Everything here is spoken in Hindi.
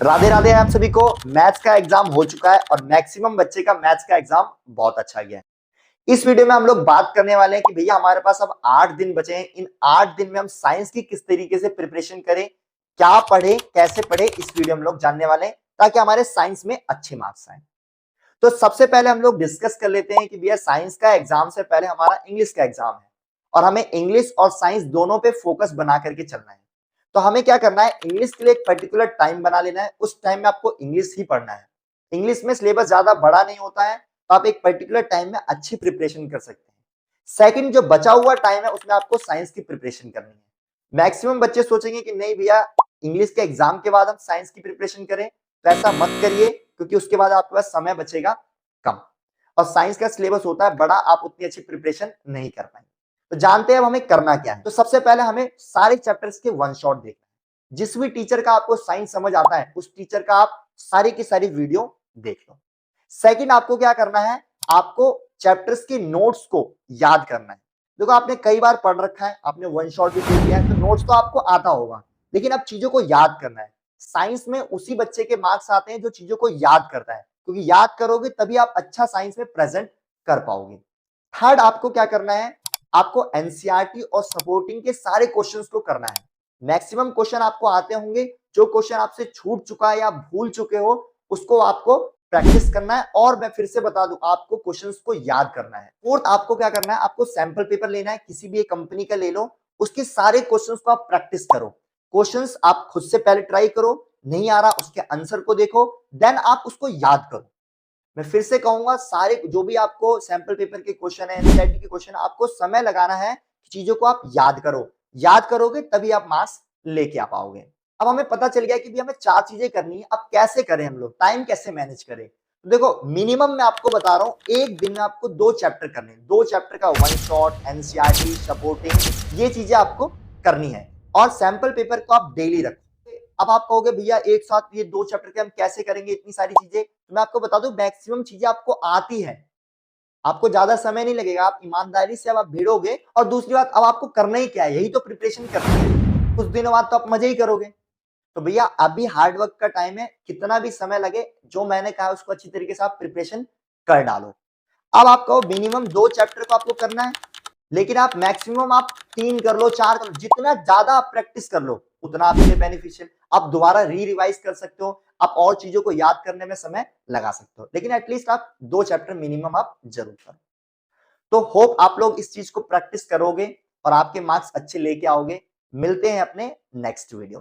राधे राधे आप सभी को। मैथ्स का एग्जाम हो चुका है और मैक्सिमम बच्चे का मैथ्स का एग्जाम बहुत अच्छा गया है। इस वीडियो में हम लोग बात करने वाले हैं कि भैया हमारे पास अब 8 दिन बचे हैं। इन 8 दिन में हम साइंस की किस तरीके से प्रिपरेशन करें, क्या पढ़े, कैसे पढ़े, इस वीडियो में हम लोग जानने वाले हैं ताकि हमारे साइंस में अच्छे मार्क्स आए। तो सबसे पहले हम लोग डिस्कस कर लेते हैं कि भैया साइंस का एग्जाम से पहले हमारा इंग्लिश का एग्जाम है और हमें इंग्लिश और साइंस दोनों पे फोकस बना करके चलना है। तो हमें क्या करना है, इंग्लिश के लिए एक पर्टिकुलर टाइम बना लेना है। उस टाइम में आपको इंग्लिश ही पढ़ना है। इंग्लिश में सिलेबस ज्यादा बड़ा नहीं होता है, तो आप एक पर्टिकुलर टाइम में अच्छी प्रिपरेशन कर सकते हैं। सेकंड, जो बचा हुआ टाइम है उसमें आपको साइंस की प्रिपरेशन करनी है। मैक्सिमम बच्चे सोचेंगे कि नहीं भैया इंग्लिश के एग्जाम के बाद हम साइंस की प्रिपरेशन करें, तो ऐसा मत करिए क्योंकि उसके बाद आपके पास समय बचेगा कम और साइंस का सिलेबस होता है बड़ा, आप उतनी अच्छी प्रिपरेशन नहीं कर पाएंगे। तो जानते हैं अब हमें करना क्या है। तो सबसे पहले हमें सारे चैप्टर्स के वन शॉट देखना है। जिस भी टीचर का आपको साइंस समझ आता है उस टीचर का आप सारी की सारी वीडियो देख लो। सेकंड, आपको क्या करना है, आपको चैप्टर्स के नोट्स को याद करना है। देखो आपने कई बार पढ़ रखा है, आपने वन शॉट भी देख लिया है, तो नोट्स तो आपको आता होगा, लेकिन अब चीजों को याद करना है। साइंस में उसी बच्चे के मार्क्स आते हैं जो चीजों को याद करता है, क्योंकि याद करोगे तभी आप अच्छा साइंस में प्रेजेंट कर पाओगे। थर्ड, आपको क्या करना है, आपको एनसीईआरटी और सपोर्टिंग के सारे क्वेश्चंस को करना है। मैक्सिमम क्वेश्चन आपको आते होंगे, जो क्वेश्चन आपसे छूट चुका है या भूल चुके हो उसको आपको प्रैक्टिस करना है। और मैं फिर से बता दूं, आपको क्वेश्चंस को याद करना है। फोर्थ, आपको क्या करना है, आपको सैंपल पेपर लेना है, किसी भी एक कंपनी का ले लो, उसके सारे क्वेश्चंस को आप प्रैक्टिस करो। क्वेश्चंस आप खुद से पहले ट्राई करो, नहीं आ रहा उसके आंसर को देखो, देन आप उसको याद करो। मैं फिर से कहूंगा, सारे जो भी आपको सैंपल पेपर के क्वेश्चन है, एनसीईआरटी के क्वेश्चन, आपको समय लगाना है, चीजों को आप याद करो। याद करोगे तभी आप मार्क्स लेके आ पाओगे। अब हमें पता चल गया कि भी हमें 4 चीजें करनी है। अब कैसे करें हम लोग, टाइम कैसे मैनेज करें। तो देखो मिनिमम मैं आपको बता रहा हूं, एक दिन में आपको 2 चैप्टर करने हैं। 2 चैप्टर का वन शॉट, एनसीईआरटी, सपोर्टिंग, ये चीजें आपको करनी है। और सैंपल पेपर को आप डेली रखो। अब आप कहोगे भैया एक साथ ये 2 चैप्टर के हम कैसे करेंगे इतनी सारी चीजें। तो मैं आपको बता दूं, मैक्सिमम चीजें आपको आती है, आपको ज्यादा समय नहीं लगेगा। आप ईमानदारी से अब आप भिड़ोगे। और दूसरी बात, अब आपको करना ही क्या है, यही तो प्रिपरेशन करनी है। कुछ दिनों बाद तो आप मजे ही करोगे। तो भैया अभी हार्ड वर्क का टाइम है, कितना भी समय लगे, जो मैंने कहा उसको अच्छी तरीके से आप प्रिपरेशन कर डालो। अब आप कहो मिनिमम 2 चैप्टर को आपको करना है, लेकिन आप मैक्सिमम आप 3 कर लो, 4 कर लो, जितना ज्यादा आप प्रैक्टिस कर लो उतना आपके लिए बेनिफिशियल। आप दोबारा रिवाइज कर सकते हो, आप और चीजों को याद करने में समय लगा सकते हो, लेकिन एटलीस्ट आप 2 चैप्टर मिनिमम आप जरूर करो। तो होप आप लोग इस चीज को प्रैक्टिस करोगे और आपके मार्क्स अच्छे लेके आओगे। मिलते हैं अपने नेक्स्ट वीडियो।